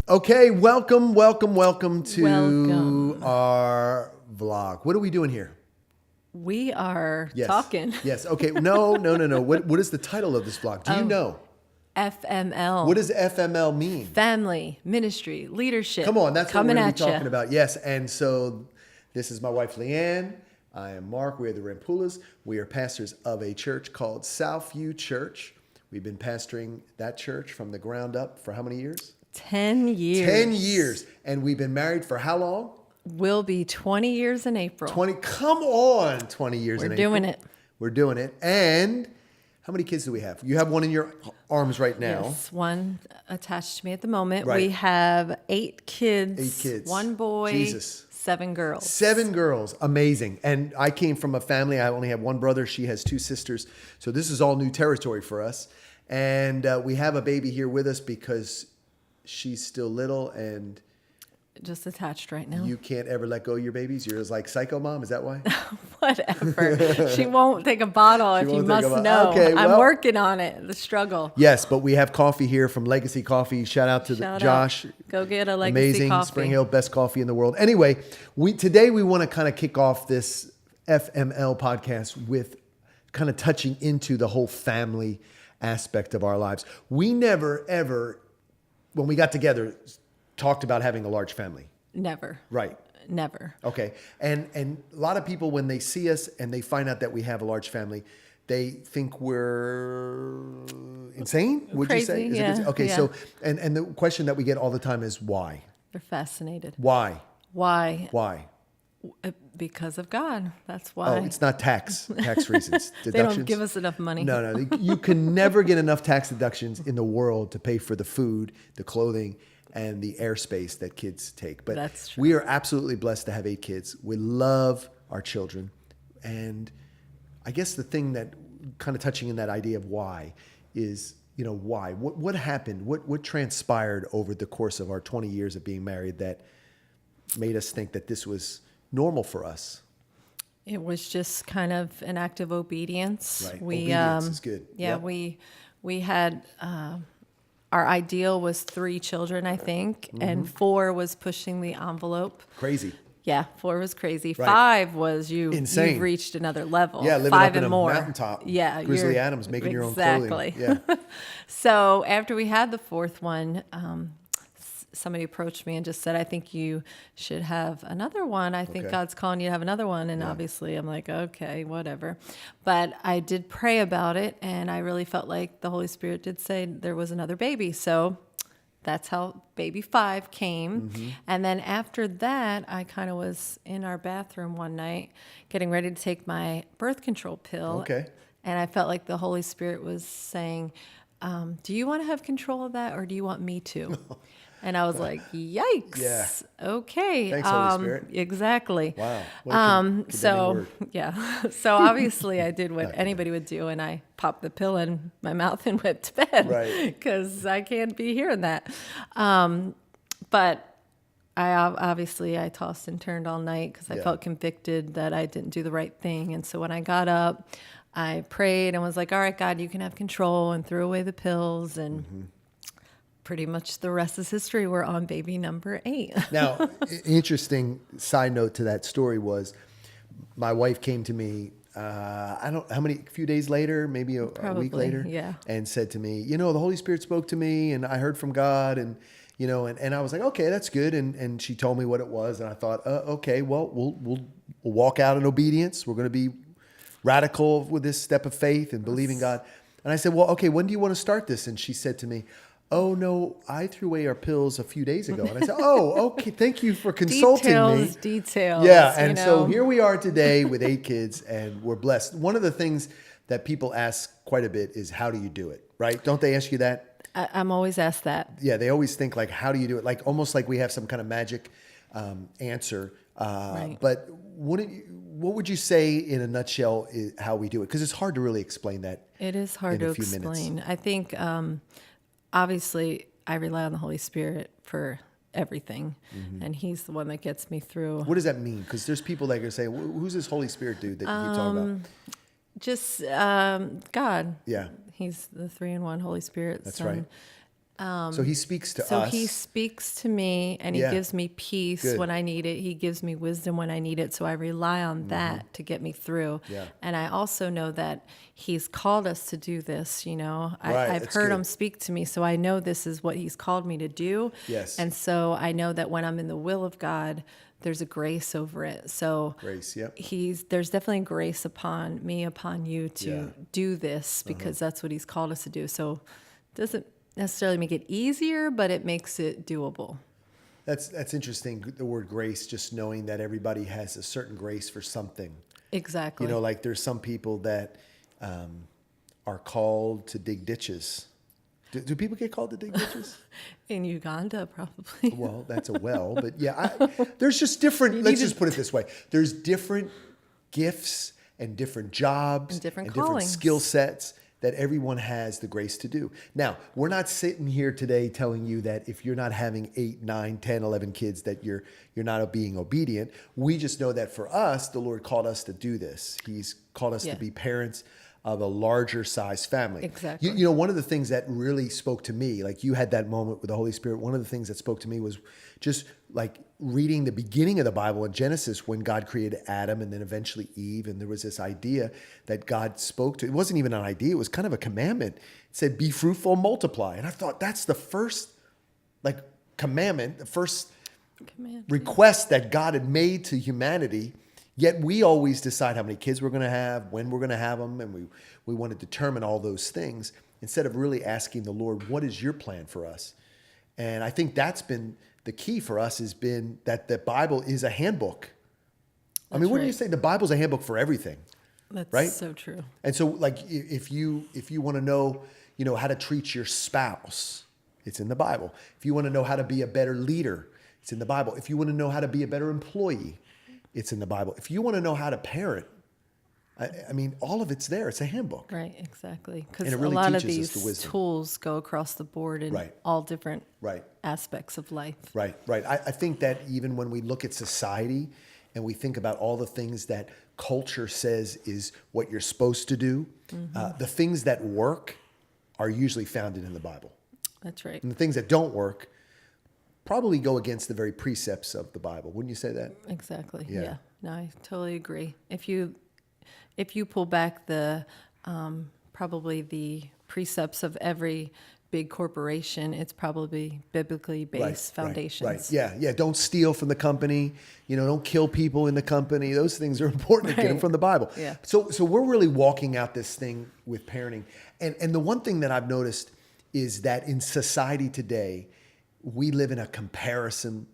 Okay, welcome to our vlog. What are we doing here? We are Yes. talking. Yes. Okay. No. What is the title of this vlog? Do you know? FML. What does FML mean? Family, ministry, leadership. Come on, that's what we're coming going to at be ya. talking about. Yes. And so this is my wife, LeeAnn. I am Mark. We are the Rampulas. We are pastors of a church called Southview Church. We've been pastoring that church from the ground up for how many years? 10 years. 10 years. And we've been married for how long? Will be 20 years in April. 20. Come on, 20 years in April. We're doing it. We're doing it. And how many kids do we have? You have one in your arms right now. Yes, one attached to me at the moment. Right. We have 8 kids. 8 kids. 1 boy. Jesus. 7 girls. 7 girls. Amazing. And I came from a family. I only have 1 brother. She has 2 sisters. So this is all new territory for us. And we have a baby here with us because she's still little and Just attached right now. you can't ever let go of your babies. You're like Psycho Mom. Is that why? Whatever. She won't take a bottle if you won't take must a bottle. know. Okay, I'm well- working on it. The struggle. Yes, but we have coffee here from Legacy Coffee. Shout out to Shout out. Josh. Go get a Legacy Amazing. coffee. Spring Hill, best coffee in the world. Anyway, today we want to kind of kick off this FML podcast with kind of touching into the whole family aspect of our lives. We never, ever, when we got together, talked about having a large family. Never. Right. Never. Okay. And a lot of people, when they see us and they find out that we have a large family, they think we're insane. Would you say? Crazy, yeah, Okay. yeah. So, and the question that we get all the time is why? They're fascinated. Why? Why? Why? Because of God. That's Oh, why. it's not tax reasons. They Deductions. don't give us enough money. No. You can never get enough tax deductions in the world to pay for the food, the clothing, and the airspace that kids take. But That's true. we are absolutely blessed to have 8 kids. We love our children. And I guess the thing that kind of touching in that idea of why is, why? What happened? What transpired over the course of our 20 years of being married that made us think that this was normal for us? It was just kind of an act of obedience. Right. Obedience is good. Yeah, Yep. we had our ideal was 3 children, I think, and 4 was pushing the envelope. Crazy. Yeah, 4 was crazy. Right. 5 was Insane. you've reached another level. Yeah, living 5 up in and a more. mountaintop. Yeah, Grizzly you're- Adams making your own exactly. clothing. Yeah. So after we had the 4th one, somebody approached me and just said, I think you should have another one. I think Okay. God's calling you to have another one. And obviously I'm like, okay, whatever. But I did pray about it. And I really felt like the Holy Spirit did say there was another baby. So that's how baby 5 came. Mm-hmm. And then after that, I kind of was in our bathroom one night getting ready to take my birth control pill. Okay. And I felt like the Holy Spirit was saying, do you want to have control of that or do you want me to? And I was like, yikes. Yeah. Okay. Thanks, Holy Spirit. Exactly. Wow. What a condemning So, word. yeah. So obviously I did what anybody would do, and I popped the pill in my mouth and went to bed. Right. Because I can't be hearing that. But I tossed and turned all night because I Yeah. felt convicted that I didn't do the right thing. And so when I got up, I prayed and was like, all right, God, you can have control, and threw away the pills. And pretty much the rest is history. We're on baby number 8. Now, interesting side note to that story was my wife came to me, a few days later, maybe a week Probably, later, yeah. and said to me, the Holy Spirit spoke to me and I heard from God, and, and I was like, okay, that's good. And she told me what it was. And I thought, okay, well, we'll walk out in obedience. We're going to be radical with this step of faith and believing God. And I said, well, okay, when do you want to start this? And she said to me, oh, no, I threw away our pills a few days ago. And I said, oh, okay, thank you for consulting me. Details. Yeah, and so here we are today with 8 kids, and we're blessed. One of the things that people ask quite a bit is, how do you do it, right? Don't they ask you that? I'm always asked that. Yeah, they always think like, how do you do it? Like almost like we have some kind of magic answer. Right. But what would you say in a nutshell is how we do it? Because it's hard to really explain that. It is hard in to a few minutes. explain. I think, obviously, I rely on the Holy Spirit for everything, and He's the one that gets me through. What does that mean? Because there's people that are saying, who's this Holy Spirit dude that you keep talking about? Just God. Yeah. He's the 3-in-1 Holy Spirit. That's Son. right. So he speaks to So us. he speaks to me and he Yeah. gives me peace Good. when I need it. He gives me wisdom when I need it. So I rely on that to get me through. Yeah. And I also know that he's called us to do this. Right, I've that's heard good. him speak to me. So I know this is what he's called me to do. Yes. And so I know that when I'm in the will of God, there's a grace over it. So Grace, yep. there's definitely grace upon me, upon you to Yeah. do this because that's what he's called us to do. So it doesn't necessarily make it easier, but it makes it doable. That's interesting. The word grace, just knowing that everybody has a certain grace for something. Exactly. Like there's some people that are called to dig ditches. Do people get called to dig ditches? In Uganda, probably. Well, that's a well, but yeah, there's just different. Let's just put it this way: there's different gifts and different jobs And different different callings. skill sets that everyone has the grace to do. Now, we're not sitting here today telling you that if you're not having 8, 9, 10, 11 kids that you're not being obedient. We just know that for us, the Lord called us to do this. He's called us Yeah. to be parents of a larger size family. Exactly. One of the things that really spoke to me, like you had that moment with the Holy Spirit, one of the things that spoke to me was just like reading the beginning of the Bible in Genesis when God created Adam and then eventually Eve. And there was this idea that God spoke to. It wasn't even an idea. It was kind of a commandment. It said, be fruitful, multiply. And I thought that's the first commandment, the first Command. request that God had made to humanity. Yet we always decide how many kids we're going to have, when we're going to have them, and we want to determine all those things instead of really asking the Lord, what is your plan for us? And I think that's been the key for us, has been that the Bible is a handbook. Wouldn't you right. say the Bible's a handbook for everything? That's right? so true. And so if you want to know, how to treat your spouse, it's in the Bible. If you want to know how to be a better leader, it's in the Bible. If you want to know how to be a better employee, it's in the Bible. If you want to know how to parent, all of it's there. It's a handbook. Right, exactly. Because And it really a lot of teaches us these the wisdom. tools go across the board in Right. all different Right. aspects of life. Right. I think that even when we look at society and we think about all the things that culture says is what you're supposed to do, the things that work are usually founded in the Bible. That's right. And the things that don't work probably go against the very precepts of the Bible. Wouldn't you say that? Exactly. Yeah. Yeah. No, I totally agree. If you pull back the probably the precepts of every big corporation, it's probably biblically based foundations. Right. Yeah. Don't steal from the company. Don't kill people in the company. Those things are important to get them Right. from the Bible. Yeah. So we're really walking out this thing with parenting. And the one thing that I've noticed is that in society today, we live in a comparison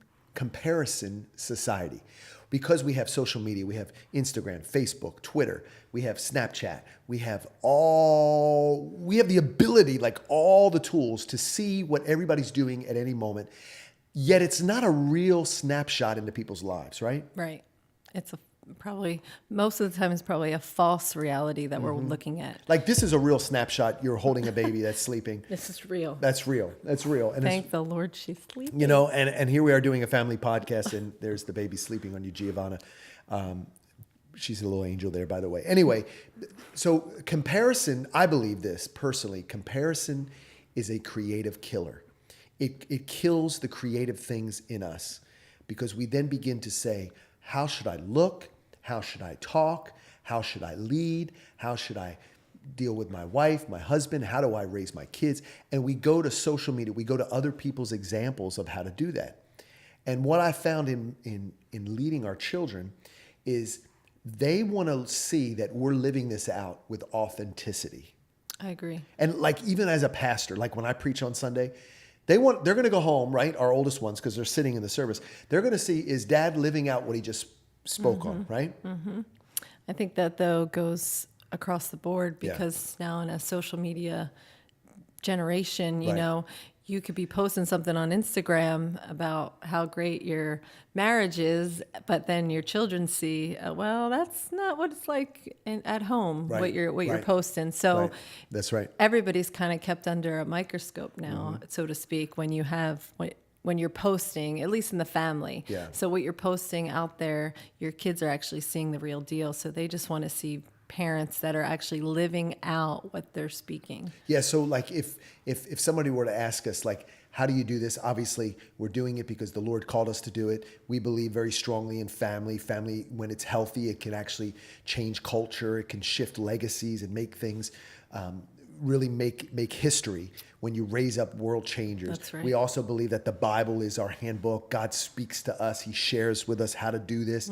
society. Because we have social media, we have Instagram, Facebook, Twitter, we have Snapchat, we have the ability, like all the tools to see what everybody's doing at any moment. Yet it's not a real snapshot into people's lives, right? Right. It's probably most of the time it's probably a false reality that we're looking at. Like this is a real snapshot. You're holding a baby that's sleeping. This is real. That's real. And Thank the Lord she's sleeping. and here we are doing a family podcast, and there's the baby sleeping on you, Giovanna. She's a little angel there, by the way. Anyway, so comparison, I believe this personally, comparison is a creative killer. It kills the creative things in us because we then begin to say, how should I look? How should I talk? How should I lead? How should I deal with my wife, my husband? How do I raise my kids? And we go to social media. We go to other people's examples of how to do that. And what I found in leading our children is they want to see that we're living this out with authenticity. I agree. And like even as a pastor, like when I preach on Sunday, they're going to go home, right? Our oldest ones, because they're sitting in the service. They're going to see, is Dad living out what he just spoke on, right? Mm-hmm. I think that though goes across the board because now in a social media generation, you Right. know, you could be posting something on Instagram about how great your marriage is, but then your children see, well, that's not what it's like at home. Right. What you're Right. posting. So Right. That's right. everybody's kind of kept under a microscope now, Mm-hmm. so to speak, when you're posting, at least in the family. Yeah. So what you're posting out there, your kids are actually seeing the real deal. So they just want to see parents that are actually living out what they're speaking. Yeah. So like if somebody were to ask us like, how do you do this? Obviously, we're doing it because the Lord called us to do it. We believe very strongly in family. Family, when it's healthy, it can actually change culture. It can shift legacies and make things really make history when you raise up world changers. That's right. We also believe that the Bible is our handbook. God speaks to us. He shares with us how to do this.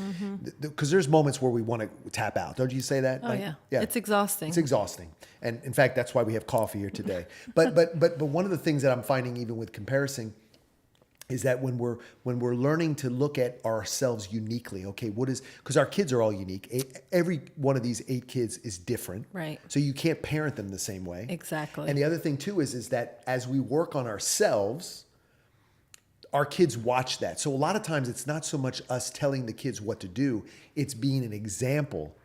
Because there's moments where we want to tap out. Don't you say that? Oh, yeah. Yeah. It's exhausting. It's exhausting. And in fact, that's why we have coffee here today. But one of the things that I'm finding even with comparison is that when we're learning to look at ourselves uniquely, okay, because our kids are all unique. Every one of these 8 kids is different. Right. So you can't parent them the same way. Exactly. And the other thing too is that as we work on ourselves, our kids watch that. So a lot of times it's not so much us telling the kids what to do, it's being an example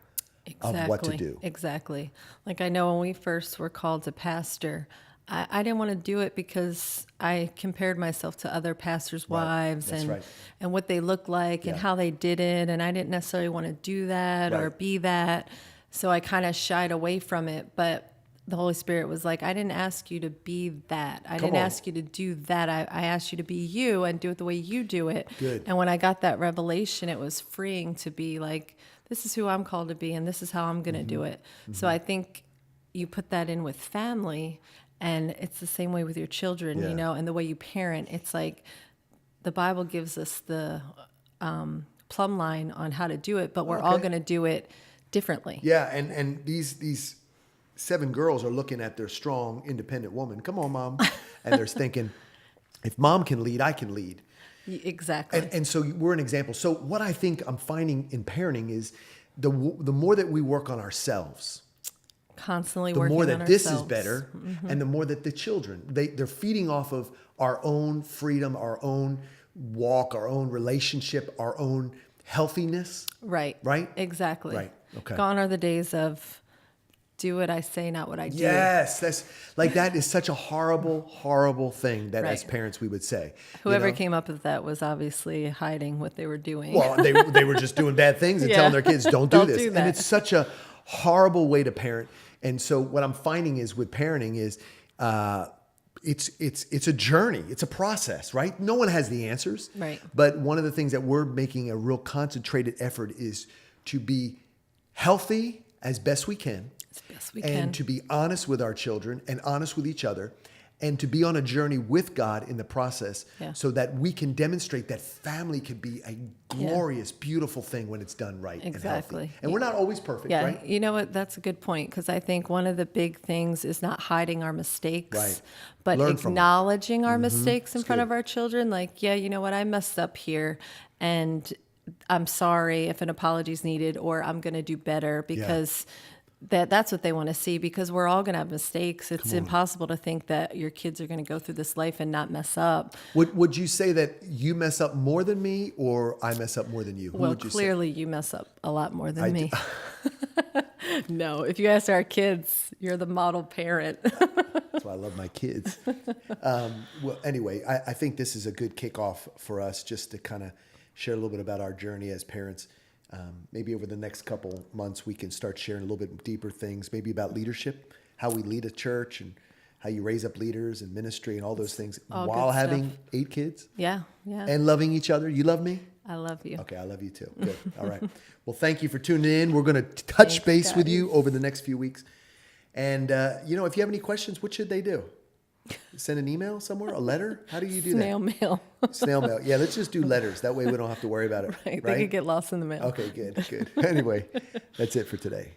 of what to do. Exactly. Like I know when we first were called to pastor, I didn't want to do it because I compared myself to other pastors' wives and what they looked like and how they did it. And I didn't necessarily want to do that or be that. So I kind of shied away from it. But the Holy Spirit was like, I didn't ask you to be that. I didn't ask you to do that. I asked you to be you and do it the way you do it. Good. And when I got that revelation, it was freeing to be like, this is who I'm called to be and this is how I'm going to do it. So I think you put that in with family. And it's the same way with your children, you know, and the way you parent. It's like the Bible gives us the plumb line on how to do it, but we're all going to do it differently. Yeah, and these 7 girls are looking at their strong, independent woman. Come on, Mom. And they're thinking, if Mom can lead, I can lead. Exactly. And so we're an example. So what I think I'm finding in parenting is the more that we work on ourselves, Constantly the working more on that ourselves. this is better, and the more that the children, they're feeding off of our own freedom, our own walk, our own relationship, our own healthiness. Right. Right? Exactly. Right. Okay. Gone are the days of do what I say, not what I do. Yes, that is such a horrible, horrible thing that as parents we would say. Whoever came up with that was obviously hiding what they were doing. Well, they were just doing bad things and telling their kids, don't do this. Do that. And it's such a horrible way to parent. And so what I'm finding is with parenting is it's a journey. It's a process, right? No one has the answers. Right. But one of the things that we're making a real concentrated effort is to be healthy as best we can. As best we and can. to be honest with our children and honest with each other and to be on a journey with God in the process so that we can demonstrate that family can be a glorious, beautiful thing when it's done right and healthy. And we're not always perfect, right? You know what? That's a good point because I think one of the big things is not hiding our mistakes, but acknowledging our mistakes in front of our children. Like, yeah, you know what? I messed up here and I'm sorry if an apology is needed or I'm going to do better because that's what they want to see because we're all going to have mistakes. It's impossible to think that your kids are going to go through this life and not mess up. Would you say that you mess up more than me or I mess up more than you? Well, would you clearly you mess up a lot more than me. No, if you ask our kids, you're the model parent. That's why I love my kids. Well, anyway, I think this is a good kickoff for us just to kind of share a little bit about our journey as parents. Maybe over the next couple months, we can start sharing a little bit deeper things, maybe about leadership, how we lead a church and how you raise up leaders and ministry and all those things while having 8 kids. Yeah. And loving each other. You love me? I love you. Okay, I love you too. Good. All right. Well, thank you for tuning in. We're going to touch base with you over the next few weeks. And, if you have any questions, what should they do? Send an email somewhere? A letter? How do you do Snail mail. Snail mail. Yeah, let's just do letters. That way we don't have to worry about it. Right. They could get lost in the mail. Okay, good. Anyway, that's it for today.